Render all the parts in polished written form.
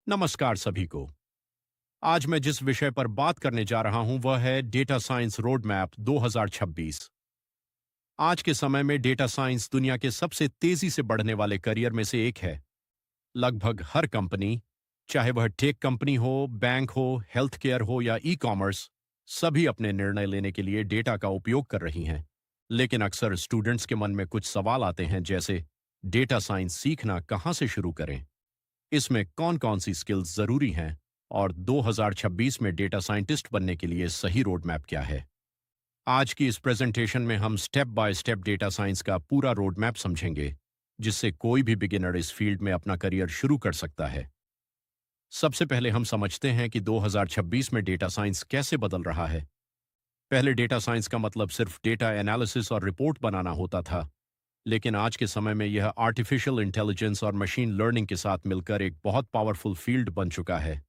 नमस्कार सभी को। आज मैं जिस विषय पर बात करने जा रहा हूं वह है डेटा साइंस रोड मैप 2026। आज के समय में डेटा साइंस दुनिया के सबसे तेजी से बढ़ने वाले करियर में से एक है। लगभग हर कंपनी, चाहे वह टेक कंपनी हो, बैंक हो, हेल्थ केयर हो या ई कॉमर्स, सभी अपने निर्णय लेने के लिए डेटा का उपयोग कर रही हैं। लेकिन अक्सर स्टूडेंट्स के मन में कुछ सवाल आते हैं, जैसे डेटा साइंस सीखना कहाँ से शुरू करें, इसमें कौन-कौन सी स्किल्स जरूरी हैं और 2026 में डेटा साइंटिस्ट बनने के लिए सही रोड मैप क्या है। आज की इस प्रेजेंटेशन में हम step by step data science का पूरा रोड मैप समझेंगे, जिससे कोई भी बिगिनर इस फील्ड में अपना करियर शुरू कर सकता है। सबसे पहले हम समझते हैं कि 2026 में डेटा साइंस कैसे बदल रहा है। पहले डेटा साइंस का मतलब सिर्फ डेटा एनालिसिस और रिपोर्ट बनाना होता था, लेकिन आज के समय में यह आर्टिफिशियल इंटेलिजेंस और मशीन लर्निंग के साथ मिलकर एक बहुत पावरफुल फील्ड बन चुका है।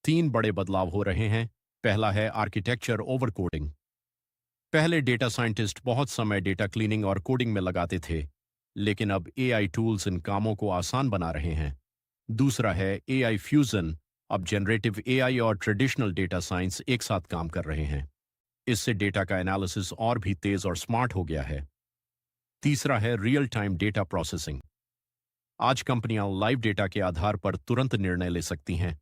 तीन बड़े बदलाव हो रहे हैं। पहला है आर्किटेक्चर ओवर कोडिंग। पहले डेटा साइंटिस्ट बहुत समय डेटा क्लीनिंग और कोडिंग में लगाते थे, लेकिन अब एआई टूल्स इन कामों को आसान बना रहे हैं। दूसरा है एआई फ्यूजन। अब जनरेटिव एआई और ट्रेडिशनल डेटा साइंस एक साथ काम कर रहे हैं। इससे डेटा का एनालिसिस और भी तेज और स्मार्ट हो गया है। तीसरा है रियल टाइम डेटा प्रोसेसिंग। आज कंपनियां लाइव डेटा के आधार पर तुरंत निर्णय ले सकती हैं।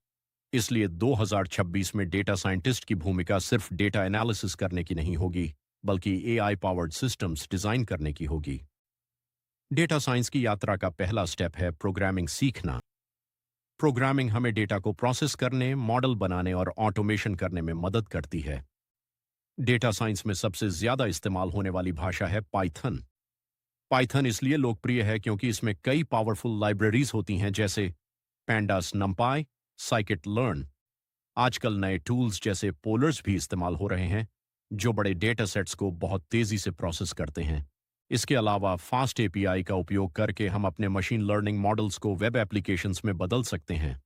इसलिए 2026 में डेटा साइंटिस्ट की भूमिका सिर्फ डेटा एनालिसिस करने की नहीं होगी, बल्कि एआई पावर्ड सिस्टम्स डिजाइन करने की होगी। डेटा साइंस की यात्रा का पहला स्टेप है प्रोग्रामिंग सीखना। प्रोग्रामिंग हमें डेटा को प्रोसेस करने, मॉडल बनाने और ऑटोमेशन करने में मदद करती है। डेटा साइंस में सबसे ज्यादा इस्तेमाल होने वाली भाषा है पाइथन। पाइथन इसलिए लोकप्रिय है क्योंकि इसमें कई पावरफुल लाइब्रेरीज होती हैं, जैसे पैंडास नंपाई, साइकिट लर्न। आजकल नए टूल्स जैसे पोलर्स भी इस्तेमाल हो रहे हैं, जो बड़े डेटा सेट्स को बहुत तेजी से प्रोसेस करते हैं। इसके अलावा फास्ट एपीआई का उपयोग करके हम अपने मशीन लर्निंग मॉडल्स को वेब एप्लीकेशंस में बदल सकते हैं।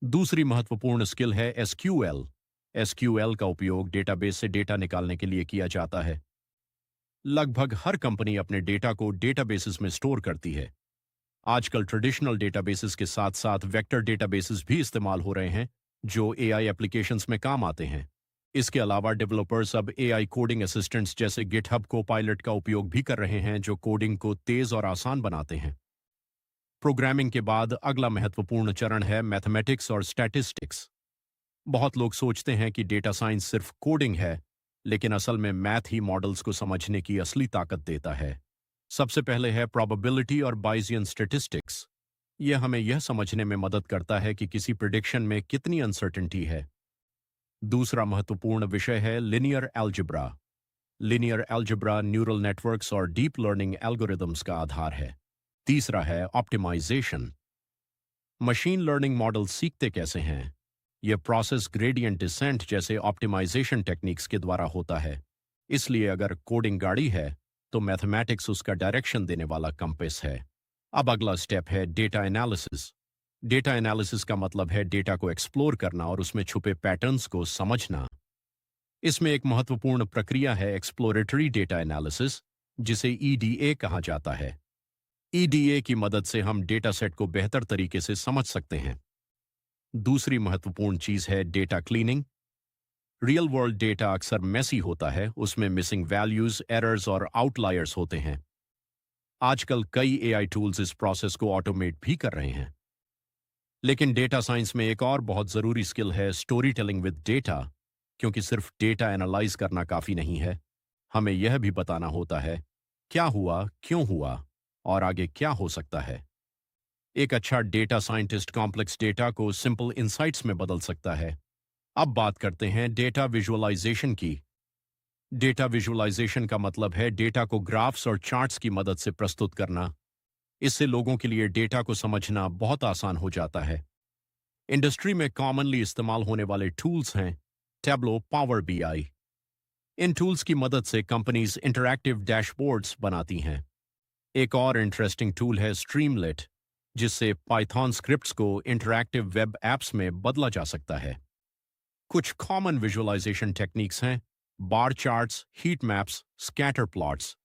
दूसरी महत्वपूर्ण स्किल है एसक्यूएल। एसक्यूएल का उपयोग डेटाबेस से डेटा निकालने के लिए किया जाता है। लगभग हर कंपनी अपने डेटा को डेटाबेसेस में स्टोर करती है। आजकल ट्रेडिशनल डेटाबेसेस के साथ साथ वेक्टर डेटाबेसेस भी इस्तेमाल हो रहे हैं, जो एआई एप्लीकेशंस में काम आते हैं। इसके अलावा डेवलपर्स अब एआई कोडिंग असिस्टेंट्स जैसे गिटहब को पायलट का उपयोग भी कर रहे हैं, जो कोडिंग को तेज और आसान बनाते हैं। प्रोग्रामिंग के बाद अगला महत्वपूर्ण चरण है मैथमेटिक्स और स्टैटिस्टिक्स। बहुत लोग सोचते हैं कि डेटा साइंस सिर्फ कोडिंग है, लेकिन असल में मैथ ही मॉडल्स को समझने की असली ताकत देता है। सबसे पहले है प्रोबेबिलिटी और बायसियन स्टैटिस्टिक्स। यह हमें यह समझने में मदद करता है कि किसी प्रिडिक्शन में कितनी अनसर्टेनिटी है। दूसरा महत्वपूर्ण विषय है linear algebra. Linear algebra neural networks और डीप लर्निंग एल्गोरिदम्स का आधार है। तीसरा है ऑप्टिमाइजेशन। मशीन लर्निंग मॉडल सीखते कैसे हैं? यह प्रोसेस ग्रेडियंट डिसेंट जैसे ऑप्टिमाइजेशन टेक्निक्स के द्वारा होता है। इसलिए अगर कोडिंग गाड़ी है, तो मैथमेटिक्स उसका डायरेक्शन देने वाला कंपेस है। अब अगला स्टेप है डेटा एनालिसिस। डेटा एनालिसिस का मतलब है डेटा को एक्सप्लोर करना और उसमें छुपे पैटर्न्स को समझना। इसमें एक महत्वपूर्ण प्रक्रिया है एक्सप्लोरेटरी डेटा एनालिसिस, जिसे ईडीए कहा जाता है। ईडीए की मदद से हम डेटा सेट को बेहतर तरीके से समझ सकते हैं। दूसरी महत्वपूर्ण चीज है data cleaning. Real world data अक्सर मेसी होता है, उसमें मिसिंग वैल्यूज, एरर्स और आउटलायर्स होते हैं। आजकल कई एआई टूल्स इस प्रोसेस को ऑटोमेट भी कर रहे हैं। लेकिन डेटा साइंस में एक और बहुत जरूरी स्किल है स्टोरी टेलिंग विद डेटा, क्योंकि सिर्फ डेटा एनालाइज करना काफी नहीं है। हमें यह भी बताना होता है क्या हुआ, क्यों हुआ और आगे क्या हो सकता है। एक अच्छा डेटा साइंटिस्ट कॉम्प्लेक्स डेटा को सिंपल इंसाइट्स में बदल सकता है। अब बात करते हैं डेटा विजुअलाइजेशन की। डेटा विजुअलाइजेशन का मतलब है डेटा को ग्राफ्स और चार्ट्स की मदद से प्रस्तुत करना। इससे लोगों के लिए डेटा को समझना बहुत आसान हो जाता है। इंडस्ट्री में कॉमनली इस्तेमाल होने वाले टूल्स हैं टैब्लो, पावर बीआई। इन टूल्स की मदद से कंपनीज इंटरैक्टिव डैशबोर्ड्स बनाती हैं। एक और इंटरेस्टिंग टूल है स्ट्रीमलेट, जिससे पाइथन स्क्रिप्ट्स को इंटरैक्टिव वेब एप्स में बदला जा सकता है। कुछ कॉमन विजुअलाइजेशन टेक्निक्स हैं bar charts, heat maps, scatter plots.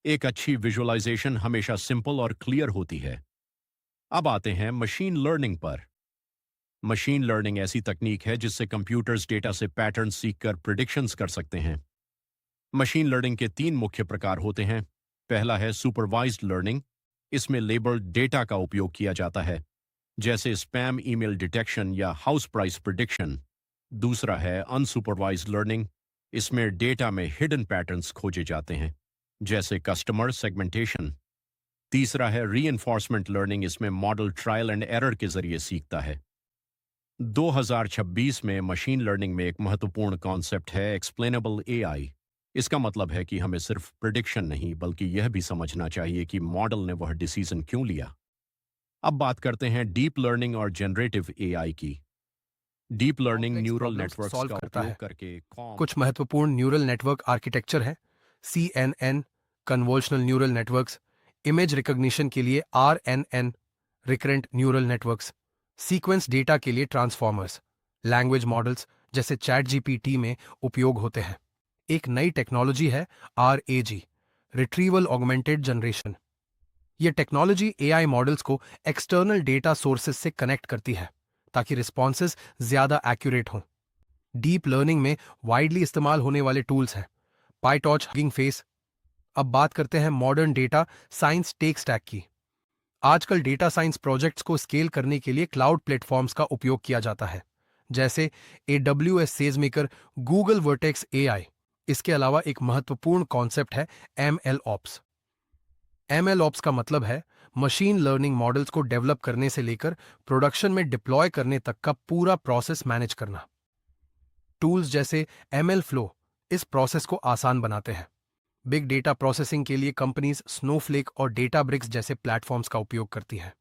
एक अच्छी विजुअलाइजेशन हमेशा सिंपल और क्लियर होती है। अब आते हैं मशीन लर्निंग पर। मशीन लर्निंग ऐसी तकनीक है जिससे कंप्यूटर्स डेटा से पैटर्न सीखकर प्रिडिक्शंस कर सकते हैं। मशीन लर्निंग के तीन मुख्य प्रकार होते हैं। पहला है सुपरवाइज्ड लर्निंग। इसमें लेबल्ड डेटा का उपयोग किया जाता है, जैसे स्पैम ईमेल डिटेक्शन या हाउस प्राइस प्रिडिक्शन। दूसरा है अनसुपरवाइज्ड लर्निंग। इसमें डेटा में हिडन पैटर्न्स खोजे जाते हैं, जैसे कस्टमर सेगमेंटेशन। तीसरा है रीइंफोर्समेंट लर्निंग। इसमें मॉडल ट्रायल एंड एरर के जरिए सीखता है। 2026 में मशीन लर्निंग में एक महत्वपूर्ण कॉन्सेप्ट है एक्सप्लेनेबल एआई। इसका मतलब है कि हमें सिर्फ प्रिडिक्शन नहीं बल्कि यह भी समझना चाहिए कि मॉडल ने वह डिसीजन क्यों लिया। अब बात करते हैं डीप लर्निंग और जनरेटिव एआई की। Deep learning complex neural problems को नेटवर्क्स सॉल्व का करता उपयोग है। करके कुछ महत्वपूर्ण न्यूरल नेटवर्क आर्किटेक्चर है: CNN convolutional neural networks, image recognition के लिए RNN recurrent neural networks, sequence data के लिए ट्रांसफॉर्मर्स, लैंग्वेज मॉडल्स जैसे चैट जीपीटी में उपयोग होते हैं। एक नई टेक्नोलॉजी है RAG, रिट्रीवल ऑगमेंटेड जनरेशन। यह टेक्नोलॉजी एआई मॉडल्स को एक्सटर्नल डेटा सोर्सेज से कनेक्ट करती है ताकि रिस्पॉन्सेज ज्यादा एक्यूरेट हों। डीप लर्निंग में वाइडली इस्तेमाल होने वाले टूल्स हैं पाइटॉर्च, हगिंग फेस। अब बात करते हैं modern data science tech stack की। आजकल डेटा साइंस प्रोजेक्ट्स को स्केल करने के लिए क्लाउड प्लेटफॉर्म्स का उपयोग किया जाता है, जैसे AWS सेजमेकर, गूगल वर्टेक्स AI। इसके अलावा एक महत्वपूर्ण कॉन्सेप्ट है ML ऑप्स। ML ऑप्स का मतलब है मशीन लर्निंग मॉडल्स को डेवलप करने से लेकर प्रोडक्शन में डिप्लॉय करने तक का पूरा प्रोसेस मैनेज करना। टूल्स जैसे ML फ्लो इस प्रोसेस को आसान बनाते हैं। बिग डेटा प्रोसेसिंग के लिए कंपनीज स्नोफ्लेक और डेटाब्रिक्स जैसे प्लेटफॉर्म्स का उपयोग करती हैं।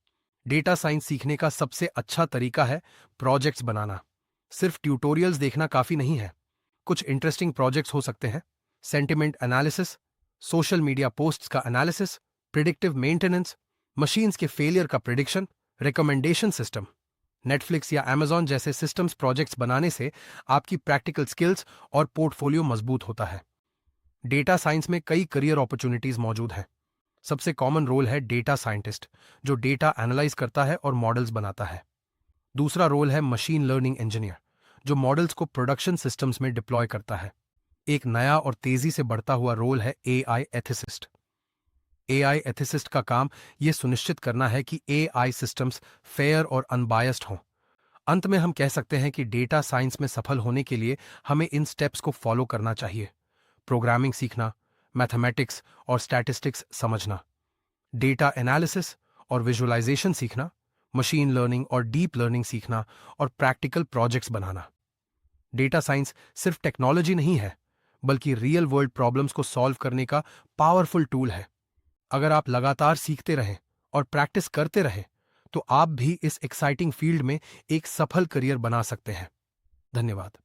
डेटा साइंस सीखने का सबसे अच्छा तरीका है प्रोजेक्ट्स बनाना। सिर्फ ट्यूटोरियल्स देखना काफी नहीं है। कुछ इंटरेस्टिंग प्रोजेक्ट्स हो सकते हैं: sentiment analysis, social media posts का एनालिसिस, प्रिडिक्टिव मेंटेनेंस, मशीन्स के फेलियर का प्रिडिक्शन, रिकमेंडेशन सिस्टम। नेटफ्लिक्स या Amazon जैसे सिस्टम्स प्रोजेक्ट्स बनाने से आपकी प्रैक्टिकल स्किल्स और पोर्टफोलियो मजबूत होता है। डेटा साइंस में कई करियर अपॉर्चुनिटीज मौजूद हैं। सबसे कॉमन रोल है डेटा साइंटिस्ट, जो डेटा एनालाइज करता है और मॉडल्स बनाता है। दूसरा रोल है मशीन लर्निंग इंजीनियर, जो मॉडल्स को प्रोडक्शन सिस्टम्स में डिप्लॉय करता है। एक नया और तेजी से बढ़ता हुआ रोल है AI एथिसिस्ट। AI एथिसिस्ट का काम यह सुनिश्चित करना है कि AI सिस्टम्स फेयर और अनबायस्ड हों। अंत में हम कह सकते हैं कि डेटा साइंस में सफल होने के लिए हमें इन स्टेप्स को फॉलो करना चाहिए: प्रोग्रामिंग सीखना, मैथमेटिक्स और स्टैटिस्टिक्स समझना, डेटा एनालिसिस और विजुअलाइजेशन सीखना, मशीन लर्निंग और डीप लर्निंग सीखना और प्रैक्टिकल प्रोजेक्ट्स बनाना। डेटा साइंस सिर्फ टेक्नोलॉजी नहीं है, बल्कि रियल वर्ल्ड प्रॉब्लम्स को सॉल्व करने का पावरफुल टूल है। अगर आप लगातार सीखते रहें और प्रैक्टिस करते रहें, तो आप भी इस एक्साइटिंग फील्ड में एक सफल करियर बना सकते हैं। धन्यवाद।